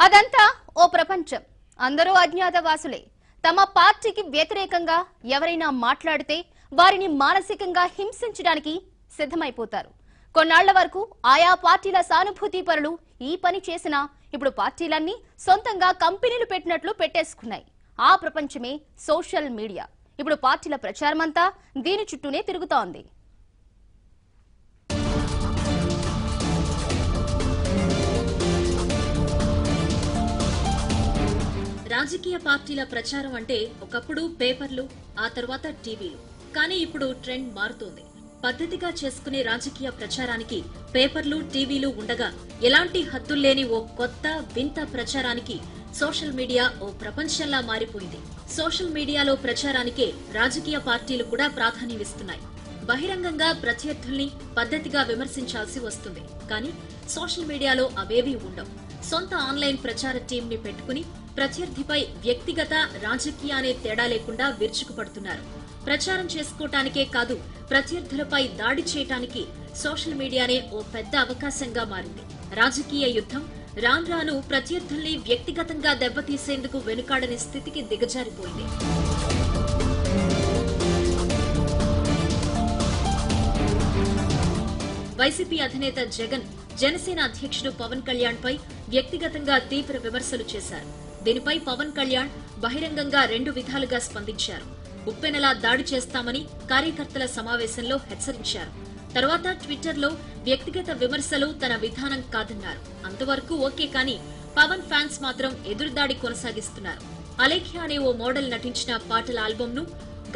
అదంతా ఓ ప్రపంచం. అందరూ అజ్ఞాతవాసులే. తమ పార్టీకి వ్యతిరేకంగా ఎవరైనా మాట్లాడితే వారిని మానసికంగా హింసించడానికి సిద్ధమైపోతారు. కొన్నాళ్ల వరకు ఆయా పార్టీల సానుభూతి పరులు ఈ పని చేసినా ఇప్పుడు పార్టీలన్నీ సొంతంగా కంపెనీలు పెట్టినట్లు పెట్టేసుకున్నాయి. ఆ ప్రపంచమే సోషల్ మీడియా. ఇప్పుడు పార్టీల ప్రచారమంతా దీని చుట్టూనే తిరుగుతోంది. రాజకీయ పార్టీల ప్రచారం అంటే ఒకప్పుడు పేపర్లు, ఆ తర్వాత టీవీలు. కానీ ఇప్పుడు ట్రెండ్ మారుతోంది. పద్ధతిగా చేసుకునే రాజకీయ ప్రచారానికి పేపర్లు, టీవీలు ఉండగా ఎలాంటి హద్దుల్లేని ఓ కొత్త వింత ప్రచారానికి సోషల్ మీడియా ఓ ప్రపంచంలా మారిపోయింది. సోషల్ మీడియాలో ప్రచారానికే రాజకీయ పార్టీలు కూడా ప్రాధాన్యమిస్తున్నాయి. బహిరంగంగా ప్రత్యర్థుల్ని పద్ధతిగా విమర్శించాల్సి వస్తుంది. కానీ సోషల్ మీడియాలో అవేవీ ఉండవు. సొంత ఆన్లైన్ ప్రచార టీంని పెట్టుకుని ప్రత్యర్థిపై వ్యక్తిగత, రాజకీయ అనే తేడా లేకుండా విరుచుకుపడుతున్నారు. ప్రచారం చేసుకోవటానికే కాదు, ప్రత్యర్థులపై దాడి చేయటానికి సోషల్ మీడియానే ఓ పెద్ద అవకాశంగా మారింది. రాజకీయ యుద్ధం రాను రాను ప్రత్యర్థుల్ని వ్యక్తిగతంగా దెబ్బతీసేందుకు వెనుకాడని స్థితికి దిగజారిపోయింది. వైసీపీ అధినేత జగన్, జనసేన అధ్యక్షుడు పవన్ కళ్యాణ్ పై వ్యక్తిగతంగా తీవ్ర విమర్శలు చేశారు. దీనిపై పవన్ కళ్యాణ్ బహిరంగంగా రెండు విధాలుగా స్పందించారు. ఉప్పెనలా దాడి చేస్తామని కార్యకర్తల సమావేశంలో హెచ్చరించారు. తర్వాత ట్విట్టర్లో వ్యక్తిగత విమర్శలు తన విధానం కాదన్నారు. అంతవరకు ఓకే, కానీ పవన్ ఫ్యాన్స్ మాత్రం ఎదురుదాడి కొనసాగిస్తున్నారు. అలేఖ్య అనే ఓ మోడల్ నటించిన పాటల ఆల్బమ్ ను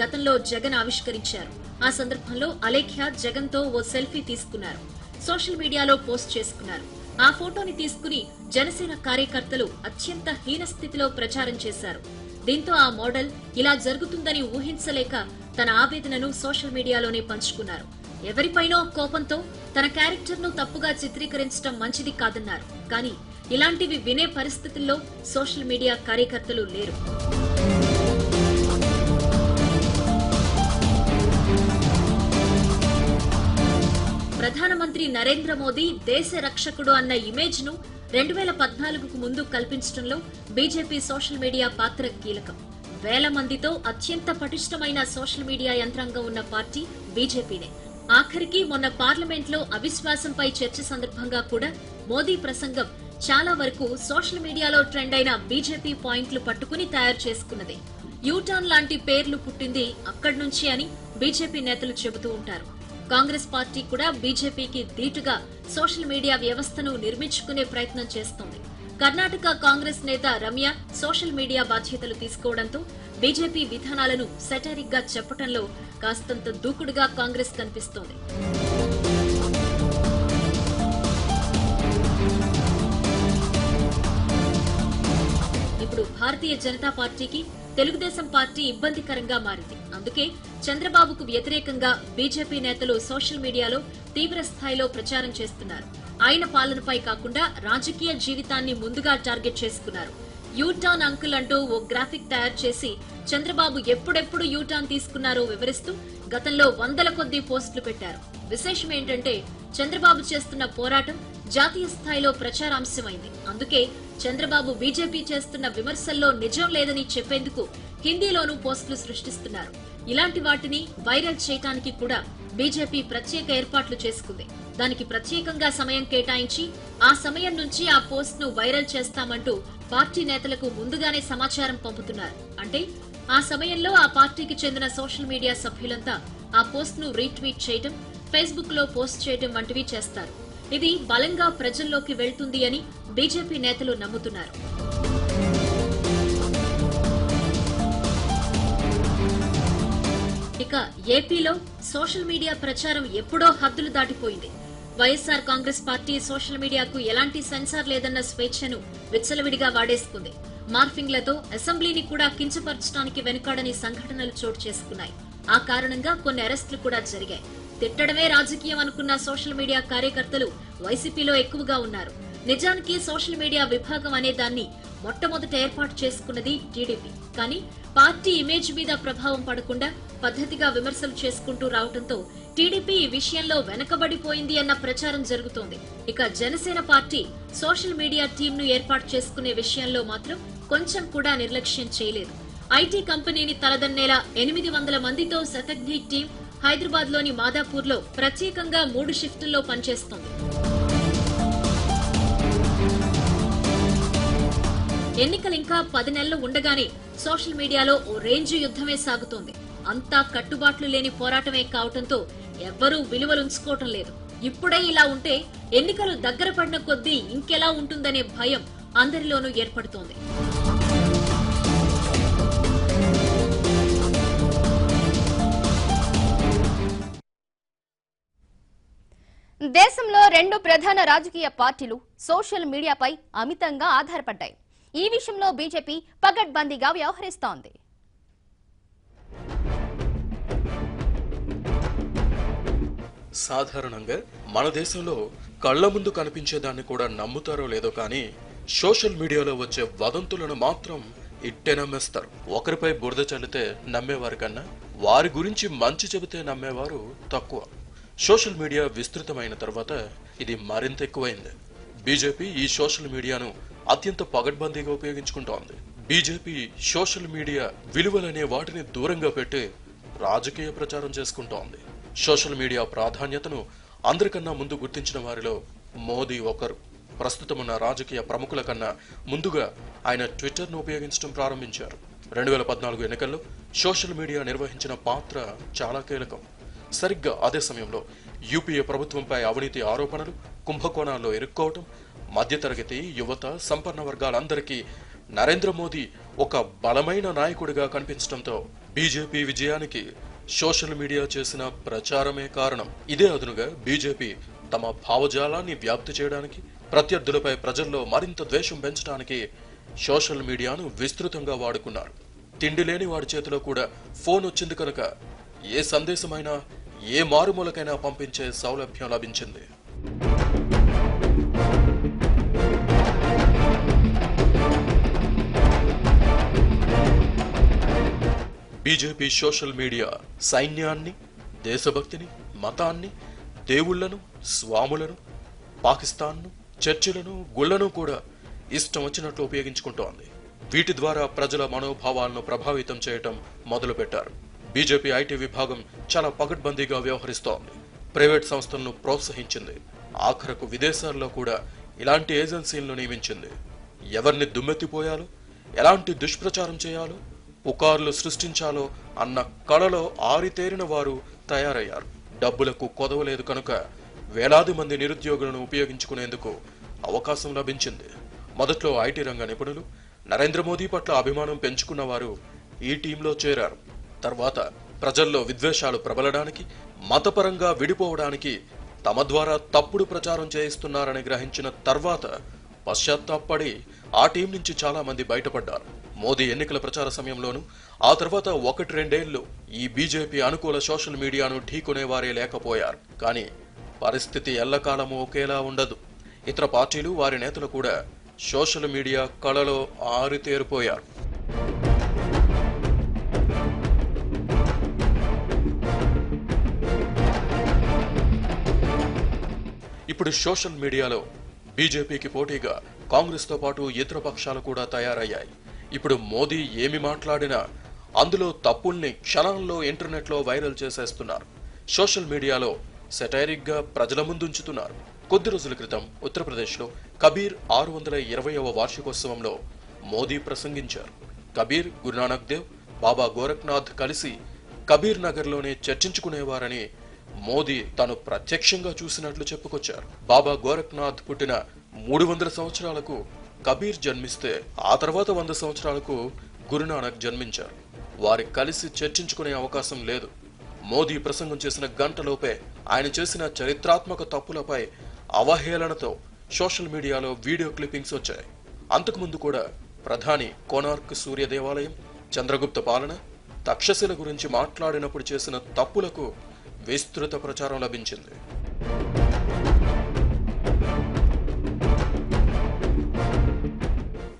గతంలో జగన్ ఆవిష్కరించారు. ఆ సందర్భంలో అలేఖ్య జగన్ తో ఓ సెల్ఫీ తీసుకున్నారు. సోషల్ మీడియాలో పోస్ట్ చేసుకున్నారు. ఆ ఫోటోని తీసుకుని జనసేన కార్యకర్తలు అత్యంత హీన స్థితిలో ప్రచారం చేశారు. దీంతో ఆ మోడల్ ఇలా జరుగుతుందని ఊహించలేక తన ఆవేదనను సోషల్ మీడియాలోనే పంచుకున్నారు. ఎవరిపైనో కోపంతో తన క్యారెక్టర్ ను తప్పుగా చిత్రీకరించడం మంచిది కాదన్నారు. కానీ ఇలాంటివి వినే పరిస్థితుల్లో సోషల్ మీడియా కార్యకర్తలు లేరు. ప్రధానమంత్రి నరేంద్ర మోదీ దేశ రక్షకుడు అన్న ఇమేజ్ ను 2014కు ముందు కల్పించడంలో బీజేపీ సోషల్ మీడియా పాత్ర కీలకం. వేల మందితో అత్యంత పటిష్టమైన సోషల్ మీడియా యంత్రాంగం ఉన్న పార్టీ బీజేపీనే. ఆఖరికి మొన్న పార్లమెంట్ లో అవిశ్వాసంపై చర్చ సందర్భంగా కూడా మోదీ ప్రసంగం చాలా వరకు సోషల్ మీడియాలో ట్రెండ్ అయిన బీజేపీ పాయింట్లు పట్టుకుని తయారు చేసుకున్నది. యూటర్న్ లాంటి పేర్లు పుట్టింది అక్కడి నుంచి అని బీజేపీ నేతలు చెబుతూ ఉంటారు. కాంగ్రెస్ పార్టీ కూడా బీజేపీకి ధీటుగా సోషల్ మీడియా వ్యవస్థను నిర్మించుకునే ప్రయత్నం చేస్తోంది. కర్ణాటక కాంగ్రెస్ నేత రమ్య సోషల్ మీడియా బాధ్యతలు తీసుకోవడంతో బీజేపీ విధానాలను సెటరిక్ గా చెప్పడంలో కాస్తంత దూకుడుగా కాంగ్రెస్ కనిపిస్తోంది. ఇప్పుడు భారతీయ జనతా పార్టీకి తెలుగుదేశం పార్టీ ఇబ్బందికరంగా మారింది. అందుకే చంద్రబాబుకు వ్యతిరేకంగా బీజేపీ నేతలు సోషల్ మీడియాలో తీవ్ర స్థాయిలో ప్రచారం చేస్తున్నారు. ఆయన పాలనపై కాకుండా రాజకీయ జీవితాన్ని ముందుగా టార్గెట్ చేసుకున్నారు. యూటర్న్ అంకుల్ అంటూ ఓ గ్రాఫిక్ తయారు చేసి చంద్రబాబు ఎప్పుడెప్పుడు యూటర్న్ తీసుకున్నారో వివరిస్తూ గతంలో వందల కొద్దీ పోస్టులు పెట్టారు. విశేషం ఏంటంటే చంద్రబాబు చేస్తున్న పోరాటం జాతీయ స్థాయిలో ప్రచారాంశమైంది. అందుకే చంద్రబాబు బీజేపీ చేస్తున్న విమర్శల్లో నిజం లేదని చెప్పేందుకు హిందీలోనూ పోస్టులు సృష్టిస్తున్నారు. ఇలాంటి వాటిని వైరల్ చేయడానికి కూడా బీజేపీ ప్రత్యేక ఏర్పాట్లు చేసుకుంది. దానికి ప్రత్యేకంగా సమయం కేటాయించి ఆ సమయం నుంచి ఆ పోస్ట్ ను వైరల్ చేస్తామంటూ పార్టీ నేతలకు ముందుగానే సమాచారం పంపుతున్నారు. అంటే ఆ సమయంలో ఆ పార్టీకి చెందిన సోషల్ మీడియా సభ్యులంతా ఆ పోస్ట్ ను రీట్వీట్ చేయడం, ఫేస్బుక్ లో పోస్ట్ చేయడం వంటివి చేస్తారు. ఇది బలంగా ప్రజల్లోకి వెళ్తుంది అని బీజేపీ నేతలు నమ్ముతున్నారు. ఇక ఏపీలో సోషల్ మీడియా ప్రచారం ఎప్పుడో హద్దులు దాటిపోయింది. వైఎస్ఆర్ కాంగ్రెస్ పార్టీ సోషల్ మీడియాకు ఎలాంటి సెన్సార్ లేదన్న స్వేచ్ఛను విచ్చలవిడిగా వాడేసుకుంది. మార్ఫింగ్లతో అసెంబ్లీని కూడా కించపరచడానికి వెనుకాడని సంఘటనలు చోటు చేసుకున్నాయి. ఆ కారణంగా కొన్ని అరెస్టులు కూడా జరిగాయి. తిట్టడమే రాజకీయం అనుకున్న సోషల్ మీడియా కార్యకర్తలు వైసీపీలో ఎక్కువగా ఉన్నారు. నిజానికి సోషల్ మీడియా విభాగం అనే దాన్ని మొట్టమొదట ఏర్పాటు చేసుకున్నది టీడీపీ. కానీ పార్టీ ఇమేజ్ మీద ప్రభావం పడకుండా పద్ధతిగా విమర్శలు చేసుకుంటూ రావడంతో టీడీపీ ఈ విషయంలో వెనకబడిపోయింది అన్న ప్రచారం జరుగుతోంది. ఇక జనసేన పార్టీ సోషల్ మీడియా టీంను ఏర్పాటు చేసుకునే విషయంలో మాత్రం కొంచెం కూడా నిర్లక్ష్యం చేయలేదు. ఐటీ కంపెనీని తలదన్నేలా 800 మందితో శతఘ్ని టీం హైదరాబాద్ లోని మాదాపూర్లో ప్రత్యేకంగా 3 షిఫ్టుల్లో పనిచేస్తోంది. ఎన్నికలింకా 10 నెలలు ఉండగానే సోషల్ మీడియాలో ఓ రేంజ్ యుద్ధమే సాగుతోంది. అంతా కట్టుబాట్లు లేని పోరాటమే కావడంతో ఎవ్వరూ విలువలుంచుకోవటం లేదు. ఇప్పుడే ఇలా ఉంటే ఎన్నికలు దగ్గర పడిన కొద్దీ ఇంకెలా ఉంటుందనే భయం అందరిలోనూ ఏర్పడుతోంది. దేశంలో 2 ప్రధాన రాజకీయ పార్టీలు సోషల్ మీడియాపై అమితంగా ఆధారపడ్డాయి. ఈ విషయంలో బీజేపీ పకడ్బందీగా వ్యవహరిస్తోంది. సాధారణంగా మన దేశంలో కళ్ల ముందు కనిపించేదాన్ని కూడా నమ్ముతారో లేదో కానీ సోషల్ మీడియాలో వచ్చే వదంతులను మాత్రం ఇట్టే నమ్మేస్తారు. ఒకరిపై బురద చల్లితే నమ్మేవారి కన్నా వారి గురించి మంచి చెబితే నమ్మేవారు తక్కువ. సోషల్ మీడియా విస్తృతమైన తర్వాత ఇది మరింత ఎక్కువైంది. బీజేపీ ఈ సోషల్ మీడియాను అత్యంత పగడ్బందీగా ఉపయోగించుకుంటోంది. బీజేపీ సోషల్ మీడియా విలువలనే వాటిని దూరంగా పెట్టి రాజకీయ ప్రచారం చేసుకుంటోంది. సోషల్ మీడియా ప్రాధాన్యతను అందరికన్నా ముందు గుర్తించిన వారిలో మోదీ ఒకరు. ప్రస్తుతమున్న రాజకీయ ప్రముఖుల కన్నా ముందుగా ఆయన ట్విట్టర్ను ఉపయోగించడం ప్రారంభించారు. 2014 ఎన్నికల్లో సోషల్ మీడియా నిర్వహించిన పాత్ర చాలా కీలకం. సరిగ్గా అదే సమయంలో యూపీఏ ప్రభుత్వంపై అవినీతి ఆరోపణలు, కుంభకోణాల్లో ఇరుక్కోవటం, మధ్యతరగతి, యువత, సంపన్న వర్గాలందరికీ నరేంద్ర మోదీ ఒక బలమైన నాయకుడిగా కనిపించడంతో బీజేపీ విజయానికి సోషల్ మీడియా చేసిన ప్రచారమే కారణం. ఇదే అదునుగా బీజేపీ తమ భావజాలాన్ని వ్యాప్తి చేయడానికి, ప్రత్యర్థులపై ప్రజల్లో మరింత ద్వేషం పెంచడానికి సోషల్ మీడియాను విస్తృతంగా వాడుకున్నారు. తిండి లేని వాడి చేతిలో కూడా ఫోన్ వచ్చింది కనుక ఏ సందేశమైనా ఏ మారుమూలకైనా పంపించే సౌలభ్యం లభించింది. బీజేపీ సోషల్ మీడియా సైన్యాన్ని, దేశభక్తిని, మతాన్ని, దేవుళ్లను, స్వాములను, పాకిస్తాన్ను, చర్చిలను, గుళ్లను కూడా ఇష్టం వచ్చినట్లు ఉపయోగించుకుంటోంది. వీటి ద్వారా ప్రజల మనోభావాలను ప్రభావితం చేయటం మొదలుపెట్టారు. బీజేపీ ఐటీ విభాగం చాలా పకడ్బందీగా వ్యవహరిస్తోంది. ప్రైవేట్ సంస్థలను ప్రోత్సహించింది. ఆఖరకు విదేశాల్లో కూడా ఇలాంటి ఏజెన్సీలను నియమించింది. ఎవరిని దుమ్మెత్తిపోయాలో, ఎలాంటి దుష్ప్రచారం చేయాలో, పుకార్లు సృష్టించాలో అన్న కళలో ఆరితేరిన వారు తయారయ్యారు. డబ్బులకు కొదవలేదు కనుక వేలాది మంది నిరుద్యోగులను ఉపయోగించుకునేందుకు అవకాశం లభించింది. మొదట్లో ఐటీ రంగ నిపుణులు, నరేంద్ర మోదీ పట్ల అభిమానం పెంచుకున్న వారు ఈ టీంలో చేరారు. తర్వాత ప్రజల్లో విద్వేషాలు ప్రబలడానికి, మతపరంగా విడిపోవడానికి తమ ద్వారా తప్పుడు ప్రచారం చేయిస్తున్నారని గ్రహించిన తర్వాత పశ్చాత్తాపడి ఆ టీం నుంచి చాలా మంది బయటపడ్డారు. మోదీ ఎన్నికల ప్రచార సమయంలోనూ ఆ తర్వాత 1-2 ఈ బీజేపీ అనుకూల సోషల్ మీడియాను ఢీకొనేవారే లేకపోయారు. కానీ పరిస్థితి ఎల్లకాలము ఒకేలా ఉండదు. ఇతర పార్టీలు, వారి నేతలు కూడా సోషల్ మీడియా కళలో ఆరితేరిపోయారు. ఇప్పుడు సోషల్ మీడియాలో బీజేపీకి పోటీగా కాంగ్రెస్తో పాటు ఇతర పక్షాలు కూడా తయారయ్యాయి. ఇప్పుడు మోదీ ఏమి మాట్లాడినా అందులో తప్పుల్ని క్షణాల్లో ఇంటర్నెట్లో వైరల్ చేసేస్తున్నారు. సోషల్ మీడియాలో సెటైరిక్ గా ప్రజల ముందుంచుతున్నారు. కొద్ది రోజుల క్రితం ఉత్తరప్రదేశ్లో కబీర్ 620వ వార్షికోత్సవంలో మోదీ ప్రసంగించారు. కబీర్, గురునానక్ దేవ్, బాబా గోరఖ్నాథ్ కలిసి కబీర్ నగర్లోనే చర్చించుకునేవారని మోదీ తాను ప్రత్యక్షంగా చూసినట్లు చెప్పుకొచ్చారు. బాబా గోరఖ్నాథ్ పుట్టిన 300 సంవత్సరాలకు కబీర్ జన్మిస్తే ఆ తర్వాత 100 సంవత్సరాలకు గురునానక్ జన్మించారు. వారి కలిసి చర్చించుకునే అవకాశం లేదు. మోదీ ప్రసంగం చేసిన గంటలోపే ఆయన చేసిన చరిత్రాత్మక తప్పులపై అవహేళనతో సోషల్ మీడియాలో వీడియో క్లిప్పింగ్స్ వచ్చాయి. అంతకుముందు కూడా ప్రధాని కోనార్క్ సూర్య దేవాలయం, చంద్రగుప్త పాలన, తక్షశిల గురించి మాట్లాడినప్పుడు చేసిన తప్పులకు విస్తృత ప్రచారం లభించింది.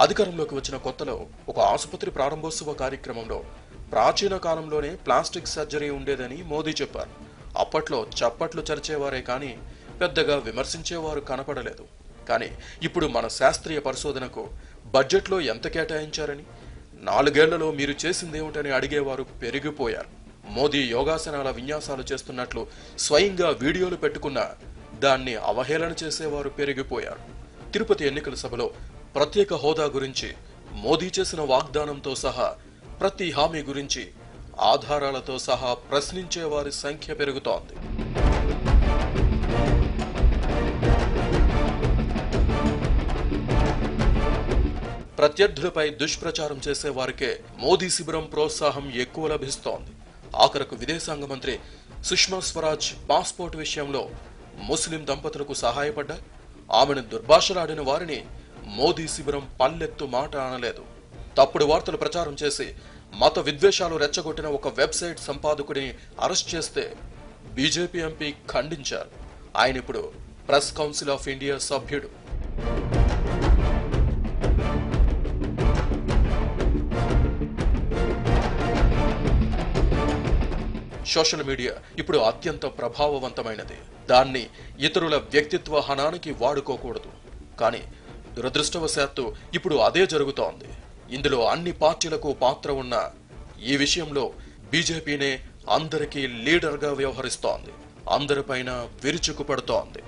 అధికారంలోకి వచ్చిన కొత్తలో ఒక ఆసుపత్రి ప్రారంభోత్సవ కార్యక్రమంలో ప్రాచీన కాలంలోనే ప్లాస్టిక్ సర్జరీ ఉండేదని మోదీ చెప్పారు. అప్పట్లో చప్పట్లు చరిచేవారే కానీ పెద్దగా విమర్శించేవారు కనపడలేదు. కానీ ఇప్పుడు మన శాస్త్రీయ పరిశోధనకు బడ్జెట్లో ఎంత కేటాయించారని, 4 ఏళ్లలో మీరు చేసిందేమిటని అడిగేవారు పెరిగిపోయారు. మోదీ యోగాసనాల విన్యాసాలు చేస్తున్నట్లు స్వయంగా వీడియోలు పెట్టుకున్నా దాన్ని అవహేళన చేసేవారు పెరిగిపోయారు. తిరుపతి ఎన్నికల సభలో ప్రత్యేక హోదా గురించి మోదీ చేసిన వాగ్దానంతో సహా ప్రతి హామీ గురించి ఆధారాలతో సహా ప్రశ్నించే వారి సంఖ్య పెరుగుతోంది. ప్రత్యర్థులపై దుష్ప్రచారం చేసే వారికే మోదీ శిబిరం ప్రోత్సాహం ఎక్కువ లభిస్తోంది. ఆఖరకు విదేశాంగ మంత్రి సుష్మా స్వరాజ్ పాస్పోర్ట్ విషయంలో ముస్లిం దంపతులకు సహాయపడ్డా ఆమెను దుర్భాషలాడిన వారిని మోదీ శిబిరం పల్లెత్తు మాట అనలేదు. తప్పుడు వార్తలు ప్రచారం చేసి మత విద్వేషాలు రెచ్చగొట్టిన ఒక వెబ్సైట్ సంపాదకుడిని అరెస్ట్ చేస్తే బీజేపీ ఎంపీ ఖండించారు. ఆయన ఇప్పుడు ప్రెస్ కౌన్సిల్ ఆఫ్ ఇండియా సభ్యుడు. సోషల్ మీడియా ఇప్పుడు అత్యంత ప్రభావవంతమైనది. దాన్ని ఇతరుల వ్యక్తిత్వ హనానికి వాడుకోకూడదు. కానీ దురదృష్టవశాత్తు ఇప్పుడు అదే జరుగుతోంది. ఇందులో అన్ని పార్టీలకు పాత్ర ఉన్న ఈ విషయంలో బీజేపీనే అందరికీ లీడర్గా వ్యవహరిస్తోంది. అందరిపైన విరుచుకుపడుతోంది.